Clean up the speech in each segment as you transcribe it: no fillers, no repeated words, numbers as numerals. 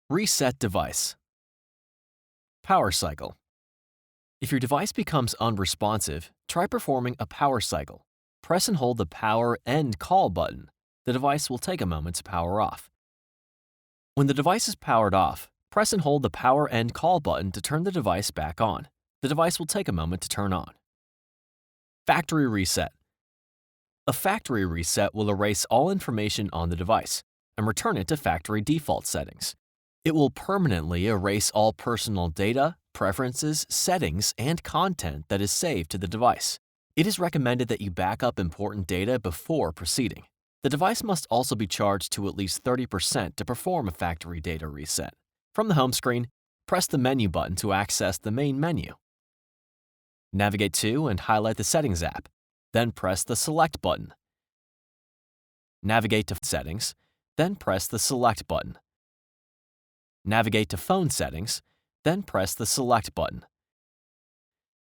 Reset device. Power cycle. If your device becomes unresponsive, try performing a power cycle. Press and hold the power and call button. The device will take a moment to power off. When the device is powered off, press and hold the power and call button to turn the device back on. The device will take a moment to turn on. Factory reset. A factory reset will erase all information on the device and return it to factory default settings. It will permanently erase all personal data, preferences, settings, and content that is saved to the device. It is recommended that you back up important data before proceeding. The device must also be charged to at least 30% to perform a factory data reset. From the home screen, press the menu button to access the main menu. Navigate to and highlight the Settings app, then press the Select button. Navigate to Settings, then press the Select button. Navigate to Phone Settings, then press the Select button.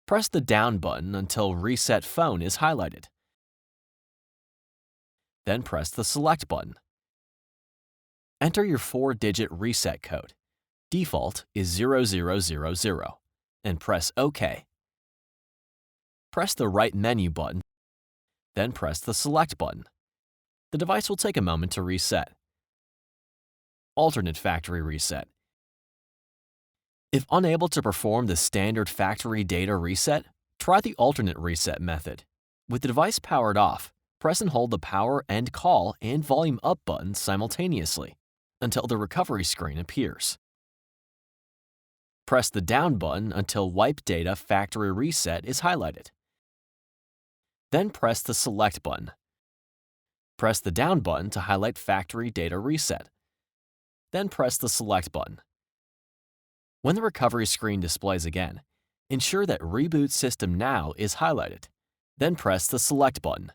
Press the Down button until Reset Phone is highlighted. Then press the Select button. Enter your 4-digit reset code. Default is 0000, and press OK. Press the right menu button, then press the Select button. The device will take a moment to reset. Alternate factory reset. If unable to perform the standard factory data reset, try the alternate reset method. With the device powered off, press and hold the power and call and volume up buttons simultaneously until the recovery screen appears. Press the down button until Wipe Data Factory Reset is highlighted. Then press the Select button. Press the down button to highlight Factory Data Reset. Then press the Select button. When the recovery screen displays again, ensure that Reboot System Now is highlighted. Then press the Select button.